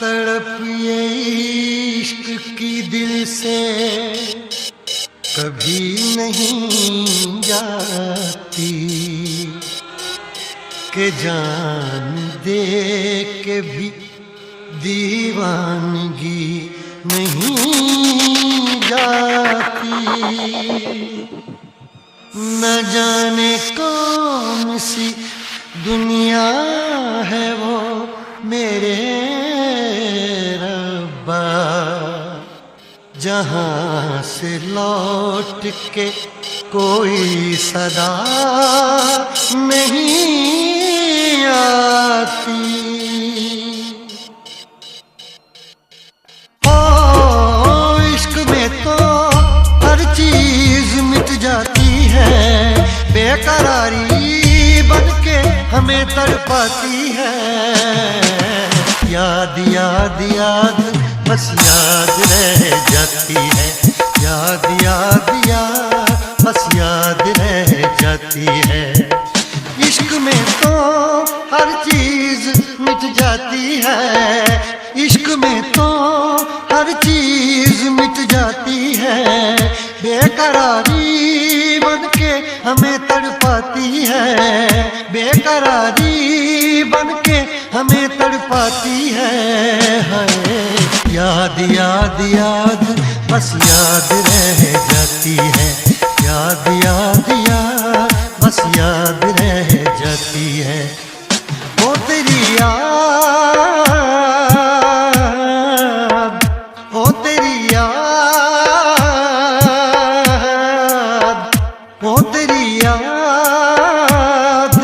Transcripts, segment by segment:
तड़प ये इश्क की दिल से कभी नहीं जाती कि जान दे के भी दीवानगी नहीं जाती। न जाने कौन सी दुनिया है वो मेरे रब्बा, जहाँ से लौट के कोई सदा नहीं आती। ओ इश्क में तो हर चीज मिट जाती है, बेकरारी बन के हमें तड़पाती है। याद याद याद बस याद रह जाती है, याद याद याद बस याद रह जाती है। इश्क में तो हर चीज मिट जाती है, इश्क में तो हर चीज मिट जाती है, बेकरारी बन के हमें तड़पाती है, बेकरारी बन के हमें तड़पाती है। याद याद याद बस याद रह जाती है, याद याद याद बस याद रह जाती है। वो तेरी याद, वो तेरी याद, वो तेरी याद,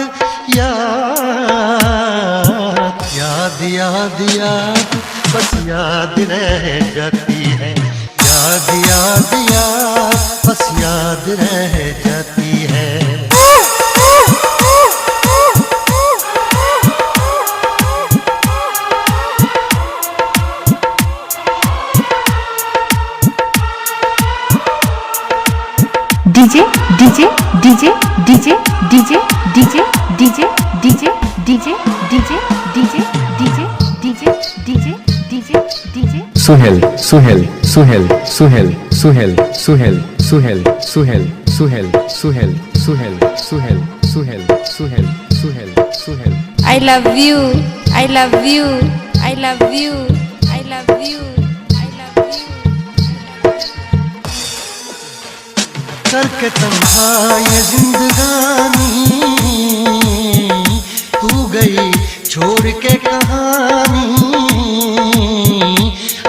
याद याद याद याद बस याद रह जाती है, याद याद याद बस याद रह जाती है। DJ DJ DJ DJ DJ DJ DJ DJ DJ DJ DJ DJ DJ DJ DJ DJ Suhail Suhail Suhail Suhail Suhail Suhail Suhail Suhail Suhail Suhail Suhail Suhail Suhail Suhail Suhail Suhail I love you, I love you, I love you, I love you, I love you. करके तन्हा ये जिंदगानी तू गई छोड़ के कहानी,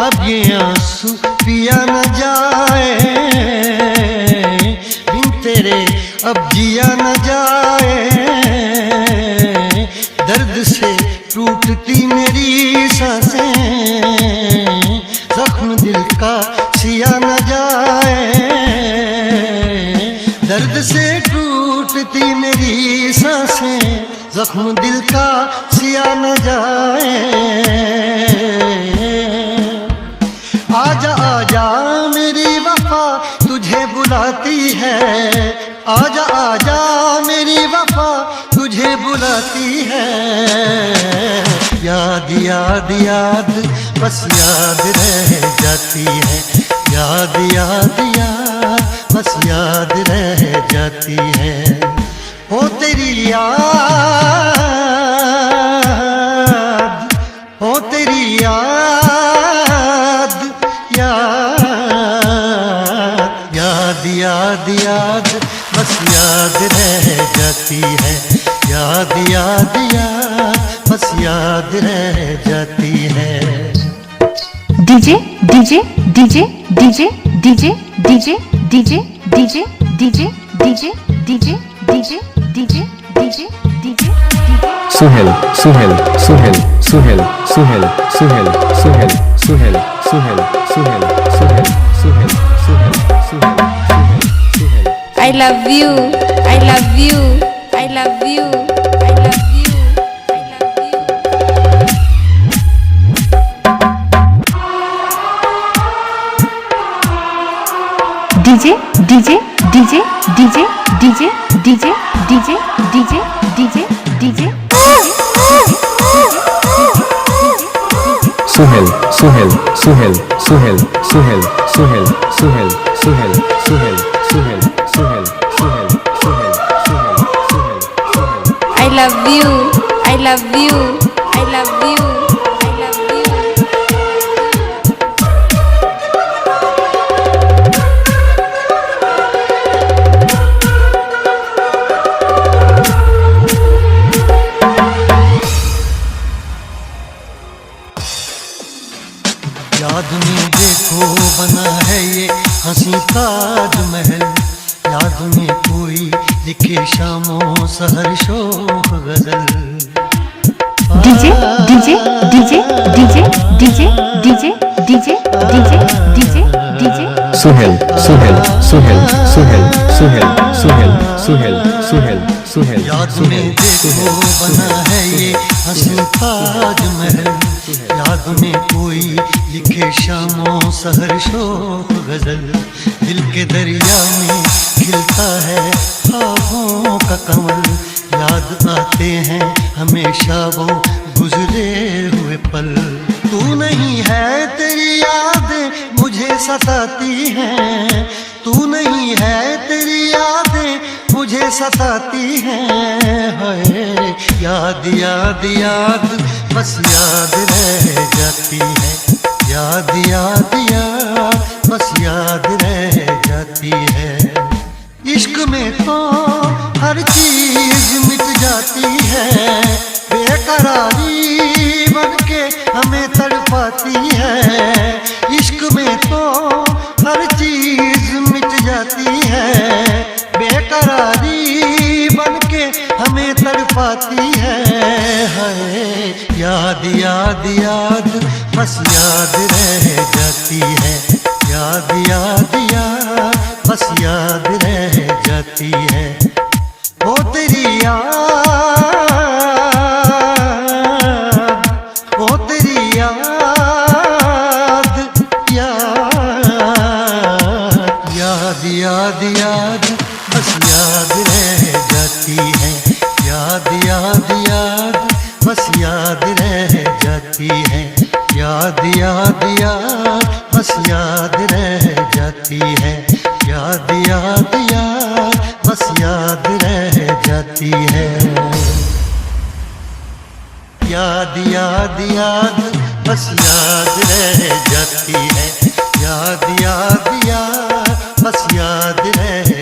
अब ये आंसू पिया न जाए बिन तेरे, अब जिया न जाए। दर्द से टूटती मेरी सांसें, जख्म दिल का सिया न जाए, दर्द से टूटती मेरी सांसें, जख्म दिल का सिया न जाए। आजा आजा मेरी वफा तुझे बुलाती है, आजा आजा मेरी वफा तुझे बुलाती है। याद याद याद बस याद रह जाती है, याद याद याद बस याद रह जाती है। ओ तेरी याद, ओ तेरी याद, याद याद याद याद बस याद रह जाती है, याद याद याद बस याद रह जाती है। DJ DJ DJ DJ DJ DJ DJ DJ DJ DJ DJ DJ DJ DJ DJ Suhail Suhail Suhail Suhail Suhail Suhail Suhail Suhail Suhail Suhail Suhail Suhail Suhail Suhail Suhail. I love you, I love you, I love you, I love you, I love you. DJ DJ DJ DJ DJ DJ DJ DJ DJ DJ Suhail Suhail Suhail Suhail Suhail Suhail Suhail Suhail Suhail Suhail Suhail Suhail Suhail Suhail I love you, I love you, I love you, I love you. याद में देखो बना है ये हंसी ताजमहल, याद में कोई लिखे शामों सहर शोक गजल। DJ DJ DJ DJ DJ DJ DJ DJ DJ DJ Suhail Suhail Suhail Suhail Suhail Suhail Suhail Suhail Suhail याद में देखो बना है ये हंसी ताजमहल, याद में कोई लिखे शामों सहर शोक गजल। दिल के दरिया में खिलता है ख्वाबों का कमल, याद आते हैं हमेशा वो गुजरे हुए पल। तू नहीं है तेरी याद मुझे सताती है, तू नहीं है तेरी यादें मुझे सताती हैं। हाय याद याद याद बस याद रह जाती है, याद याद याद बस याद रह जाती है। इश्क में तो हर चीज मिट जाती है, बेकरारी बनके हमें तड़पाती है। इश्क में तो हर चीज मिट जाती है, बेकरारी बनके हमें तड़पाती है। हाय याद याद याद बस याद रह जाती है, याद याद याद बस याद रह जाती है। ओ तेरी याद, ओ तेरी याद, याद याद याद बस याद रह जाती है, याद याद याद बस याद रह जाती है। याद याद याद बस याद रह जाती है, याद याद याद बस याद रह जाती है। याद याद याद बस याद रह जाती है, याद याद याद बस याद रह